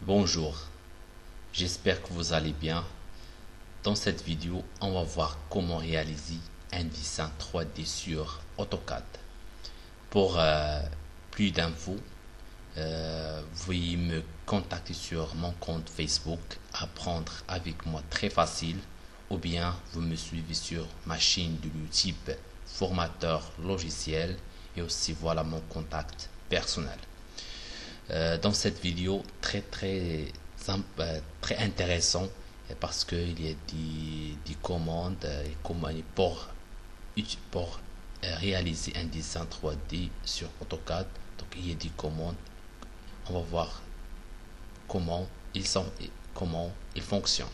Bonjour, j'espère que vous allez bien. Dans cette vidéo, on va voir comment réaliser un dessin 3D sur AutoCAD. Pour plus d'infos, veuillez me contacter sur mon compte Facebook, apprendre avec moi très facile, ou bien vous me suivez sur ma chaîne de YouTube formateur logiciel et aussi voilà mon contact personnel. Dans cette vidéo très intéressant parce qu'il y a des commandes pour réaliser un dessin 3D sur AutoCAD. Donc il y a des commandes, on va voir comment ils fonctionnent.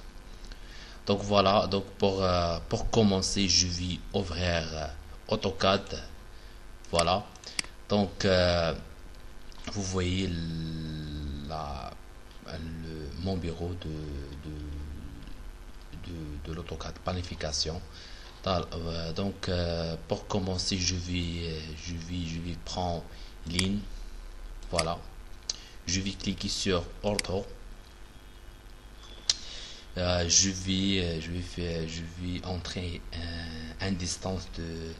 Donc voilà, donc pour commencer je vais ouvrir AutoCAD. Voilà, donc vous voyez mon bureau de l'AutoCAD planification. Donc pour commencer je vais prendre ligne. Voilà, je vais cliquer sur Ortho. Je vais entrer une distance de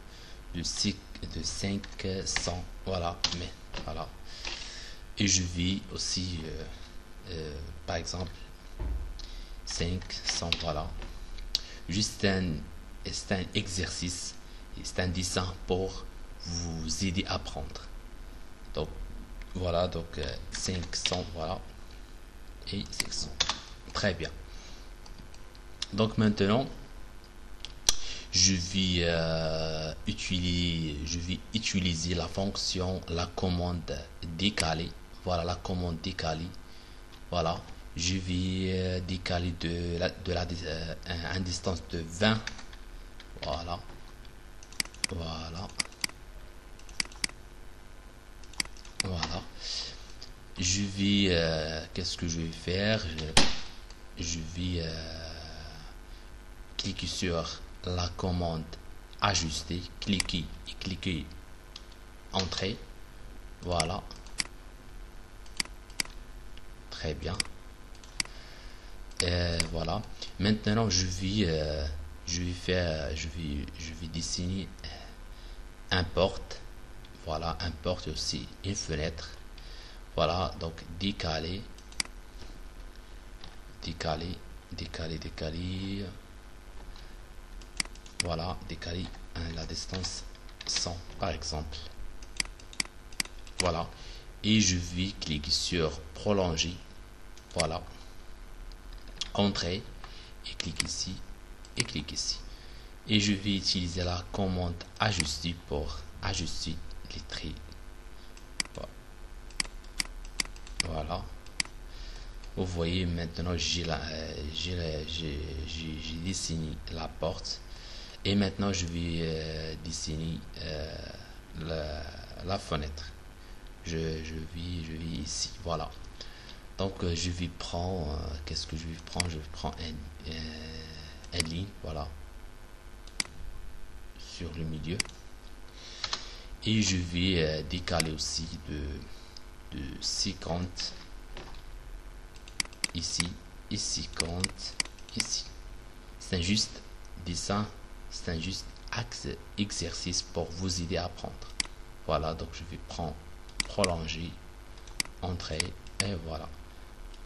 500. Voilà, mais voilà. Et je vais aussi par exemple 500. Voilà, juste un exercice, c'est un dessin pour vous aider à apprendre. Donc voilà, donc 500. Voilà, et 500. Très bien. Donc maintenant je vais utiliser la commande décaler. Voilà, la commande décaler. Voilà, je vais décaler une distance de 20. Voilà, voilà, voilà. Je vais qu'est-ce que je vais faire? Je vais cliquer sur la commande ajuster, cliquer entrée. Voilà, très bien. Voilà, maintenant je vais dessiner un porte. Voilà, un porte aussi une fenêtre. Voilà, donc décaler. Voilà, décaler la distance 100 par exemple. Voilà, et je vais cliquer sur prolonger. Voilà, entrée, et clique ici et clique ici, et je vais utiliser la commande ajuster pour ajuster les traits. Voilà, vous voyez maintenant j'ai dessiné la porte, et maintenant je vais dessiner la fenêtre. Je vais ici. Voilà, donc je vais prendre qu'est-ce que je vais prendre? Je vais prendre une ligne. Voilà, sur le milieu, et je vais décaler aussi de 50 ici et 50 ici. C'est un juste dessin, c'est un juste exercice pour vous aider à apprendre. Voilà, donc je vais prendre prolonger, entrée, et voilà,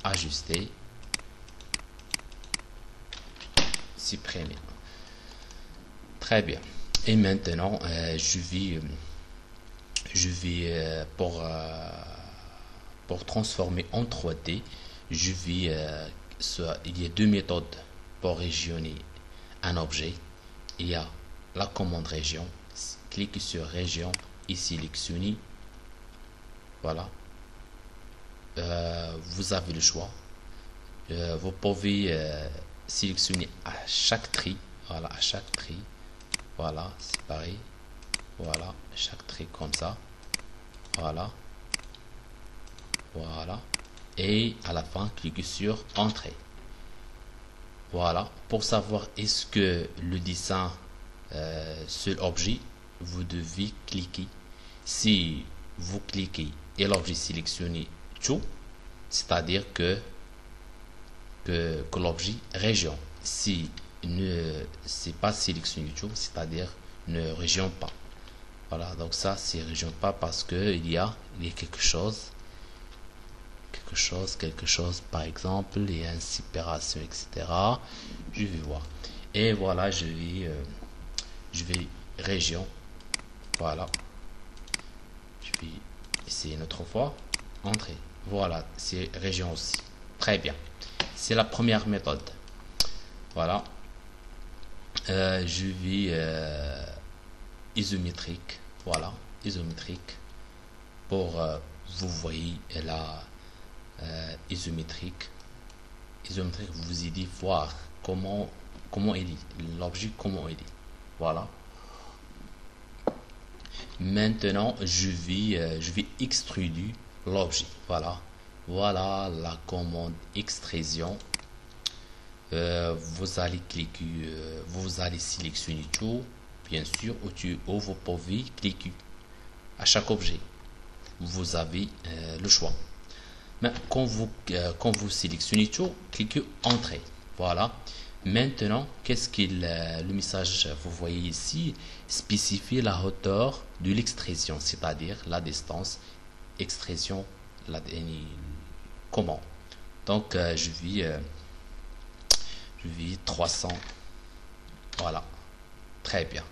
ajuster, supprimer. Très bien. Et maintenant je vais pour transformer en 3D, je vais il y a deux méthodes pour régionner un objet. Il y a la commande région. Cliquez sur région et sélectionnez. Voilà, vous avez le choix. Vous pouvez sélectionner à chaque tri. Voilà, à chaque tri. Voilà, c'est pareil. Voilà, chaque trait comme ça. Voilà, voilà, et à la fin cliquez sur entrée. Voilà, pour savoir est-ce que le dessin seul objet, vous devez cliquer. Si vous cliquez et l'objet sélectionné tout, c'est-à-dire que que l'objet région. Si ne c'est pas sélectionné du tout, c'est-à-dire ne région pas. Voilà, donc ça c'est région pas parce que il y a quelque chose, par exemple, il y a une séparation, etc. Je vais voir. Et voilà, je vais région. Voilà. Je vais essayer une autre fois. Entrée. Voilà, c'est région aussi. Très bien. C'est la première méthode. Voilà. Je vais isométrique. Voilà, isométrique. Pour vous voyez là isométrique. Isométrique vous aide voir comment il est l'objet, comment il est. Voilà. Maintenant je vais extruder l'objet. Voilà, voilà la commande extrusion. Vous allez cliquer, vous allez sélectionner tout, bien sûr, ou vous pouvez cliquer à chaque objet. Vous avez le choix. Mais quand vous sélectionnez tout, cliquez entrée. Voilà. Maintenant, qu'est-ce qu'il le message, vous voyez ici, spécifie la hauteur de l'extrusion, c'est-à-dire la distance extrusion, comment. Donc je vais 300. Voilà, très bien.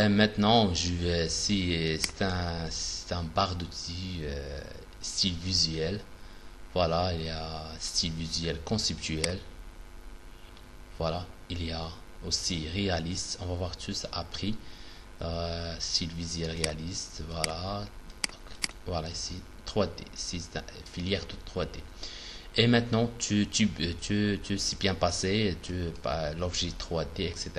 Maintenant, c'est un barre d'outils style visuel. Voilà, il y a style visuel conceptuel. Voilà, il y a aussi réaliste. On va voir tout ça après. Style visuel réaliste. Voilà, voilà ici 3D, c'est filière de 3D. Et maintenant, tu sais bien passé, l'objet 3D, etc.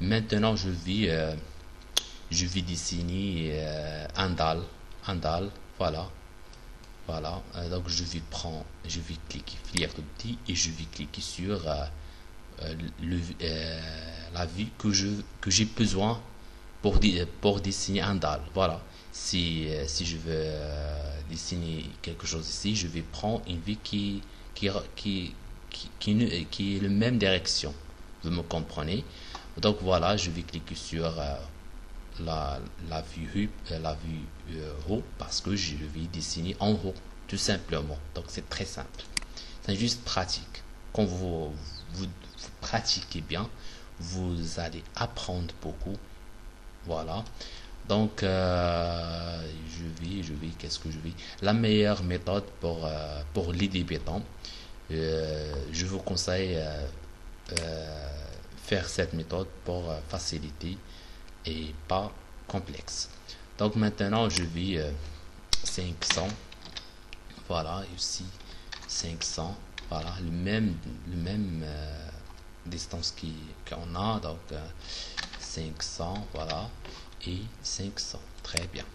Maintenant, je vais dessiner un dalle, voilà, voilà. Donc, je vais cliquer filière d'outil et je vais cliquer sur la vue que j'ai besoin pour dessiner un dalle. Voilà. Si je veux dessiner quelque chose ici, je vais prendre une vue qui est la même direction. Vous me comprenez? Donc voilà, je vais cliquer sur la vue haut parce que je vais dessiner en haut, tout simplement. Donc c'est très simple. C'est juste pratique. Quand vous pratiquez bien, vous allez apprendre beaucoup. Voilà. Donc, qu'est-ce que je vais? La meilleure méthode pour les débutants, je vous conseille faire cette méthode pour faciliter et pas complexe. Donc maintenant, je vais 500. Voilà, ici 500. Voilà, le même distance qu'on a. Donc 500, voilà. Et 500. Très bien.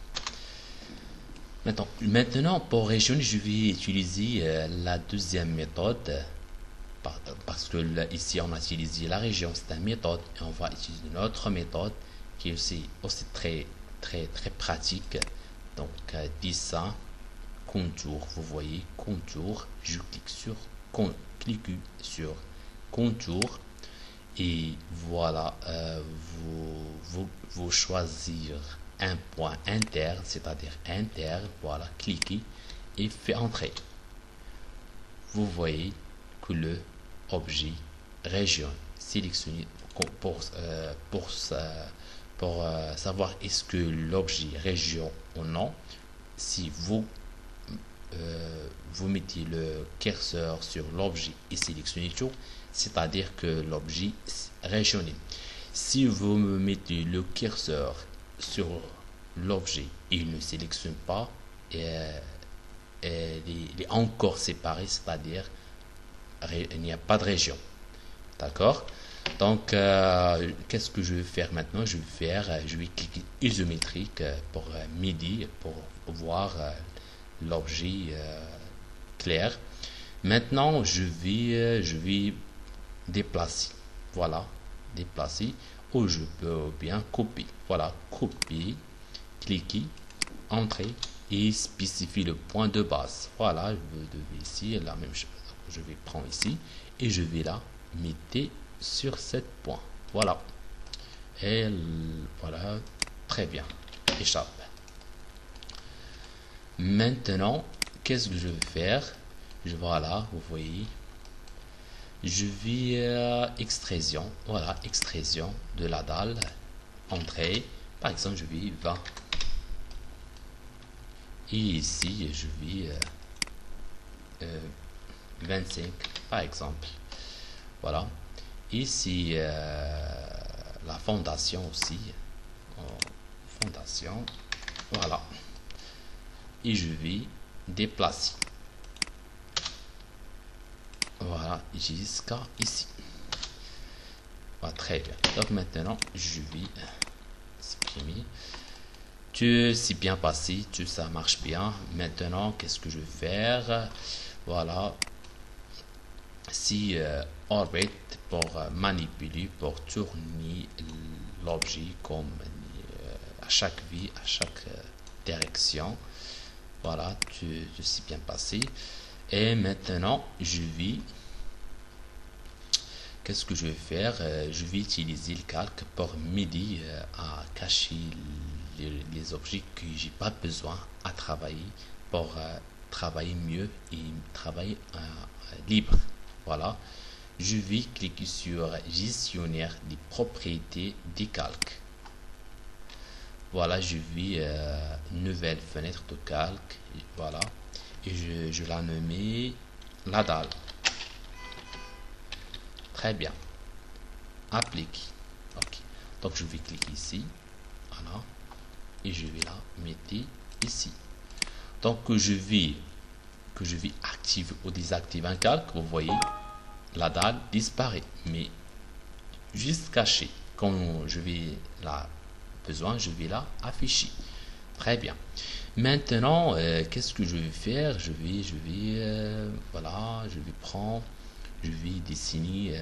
Maintenant, pour régionner, je vais utiliser la deuxième méthode parce que là, ici on a utilisé la région, c'est une méthode, et on va utiliser une autre méthode qui est aussi très pratique. Donc dessin, contour, vous voyez contour, je clique sur contour. Et voilà, vous choisir un point interne, c'est-à-dire interne, voilà, cliquez et fait entrer. Vous voyez que le objet région sélectionné pour savoir est-ce que l'objet région ou non. Si vous mettez le curseur sur l'objet et sélectionnez tout, c'est-à-dire que l'objet régionné. Si vous me mettez le curseur sur l'objet et il ne sélectionne pas, il est encore séparé, c'est-à-dire il n'y a pas de région. D'accord? Donc, qu'est-ce que je vais faire maintenant? Je vais cliquer isométrique pour midi, pour voir l'objet clair. Maintenant, je vais déplacer. Voilà, déplacer. Ou je peux bien copier. Voilà, copier, cliquer, entrer et spécifier le point de base. Voilà, je vais ici la même chose. je vais prendre ici et je vais la mettre sur cette point. Voilà. Et voilà, très bien. Échappe. Maintenant, qu'est-ce que je vais faire? Voilà, vous voyez. Je vais extrusion. Voilà, extrusion de la dalle. Entrée. Par exemple, je vais 20. Et ici, je vais 25, par exemple. Voilà. Ici, la fondation aussi. Fondation. Voilà. Et je vais déplacer. Voilà, jusqu'à ici. Voilà, très bien. Donc maintenant, je vais supprimer. C'est bien passé, ça marche bien. Maintenant, qu'est-ce que je vais faire? Voilà. Si orbit pour manipuler, pour tourner l'objet comme à chaque vie, à chaque direction. Voilà, c'est bien passé. Et maintenant, qu'est-ce que je vais faire? Je vais utiliser le calque pour m'aider à cacher les objets que j'ai pas besoin à travailler pour travailler mieux et travailler libre. Voilà. Je vais cliquer sur gestionnaire des propriétés des calques. Voilà, je vais nouvelle fenêtre de calque. Voilà. Et je la nomme la dalle. Très bien. Applique. Ok. Donc je vais cliquer ici. Voilà. Et je vais la mettre ici. Donc que je vais activer ou désactiver un calque, vous voyez, la dalle disparaît. Mais juste caché. Quand je vais la besoin, je vais la afficher. Très bien. Maintenant, qu'est-ce que je vais faire? Voilà, je vais dessiner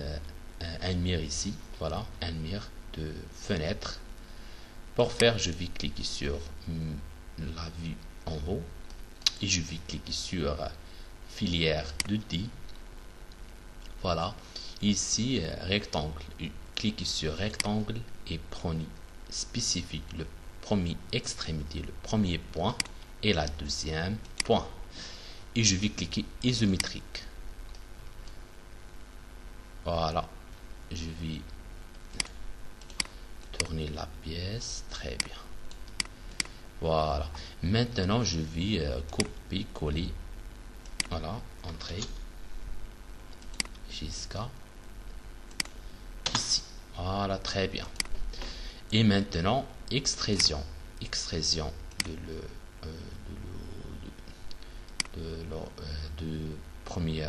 un mur ici. Voilà, un mur de fenêtre. Pour faire, je vais cliquer sur la vue en haut et je vais cliquer sur filière de D. Voilà, ici rectangle. Cliquez sur rectangle et prenez spécifique le premier extrémité, le premier point et la deuxième point. Et je vais cliquer isométrique. Voilà, je vais tourner la pièce. Très bien. Voilà. Maintenant, je vais copier, coller. Voilà, entrée jusqu'à ici. Voilà, très bien. Et maintenant, extrusion de premier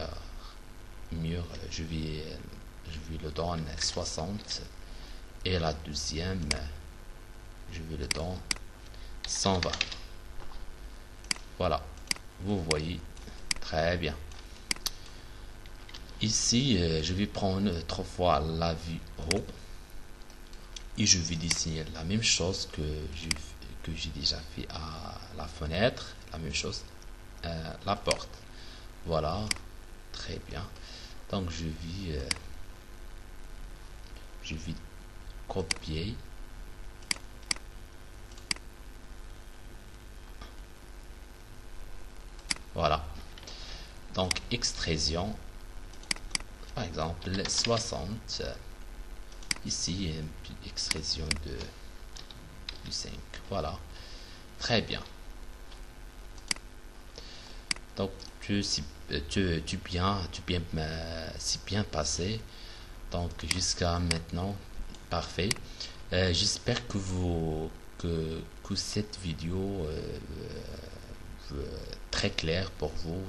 mur. Je vais le donner 60 et la deuxième, je vais le donner 120. Voilà, vous voyez, très bien. Ici, je vais prendre 3 fois la vue haut et je vais dessiner la même chose que j'ai déjà fait à la fenêtre, la même chose, la porte. Voilà, très bien. Donc je vais copier. Voilà. Donc extrusion, par exemple 60. Ici une petite extrusion du 5. Voilà. Très bien. Donc c'est bien passé. Donc jusqu'à maintenant, parfait. J'espère que cette vidéo très claire pour vous,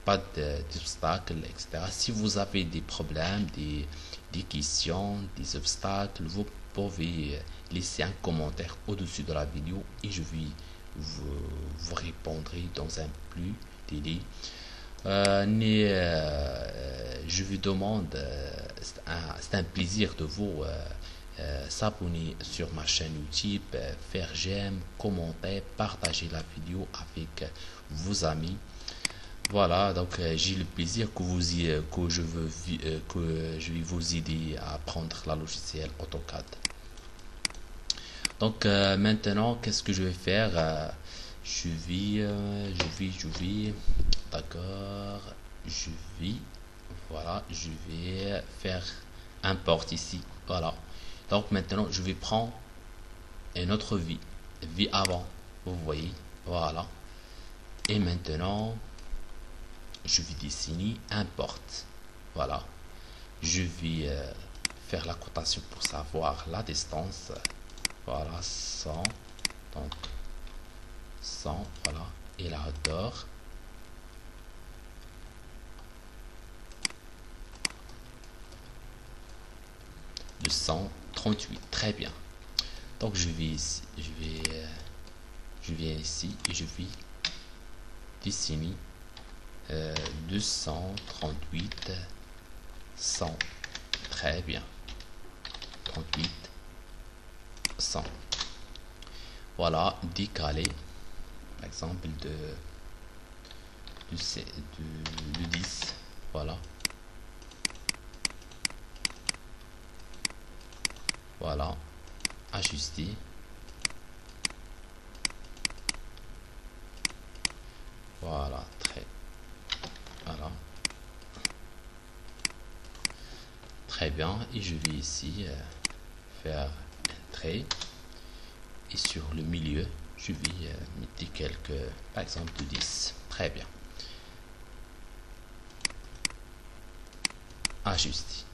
pas d'obstacles, etc. Si vous avez des problèmes, des questions, des obstacles, vous pouvez laisser un commentaire au-dessus de la vidéo et je vais vous répondrai dans un plus délai. Je vous demande, c'est un plaisir de vous s'abonner sur ma chaîne YouTube, faire j'aime, commenter, partager la vidéo avec vos amis. Voilà, donc j'ai le plaisir que je vais vous aider à apprendre la logiciel AutoCAD. Donc maintenant, qu'est-ce que je vais faire? D'accord, voilà, je vais faire import ici. Voilà. Donc maintenant, je vais prendre une autre vie avant. Vous voyez, voilà. Et maintenant, je vais dessiner import. Voilà. Je vais faire la cotation pour savoir la distance. Voilà, 100. Donc 100, voilà. Et la hauteur. De 138. Très bien. Donc je vais ici, je viens ici et je vais dessiner 238 100. Très bien. 38 100. Voilà, décaler par exemple de 10. Voilà. Voilà. Ajuster. Voilà, voilà. Très bien. Et je vais ici faire un trait. Et sur le milieu, je vais mettre quelques, par exemple, de 10. Très bien. Ajuster.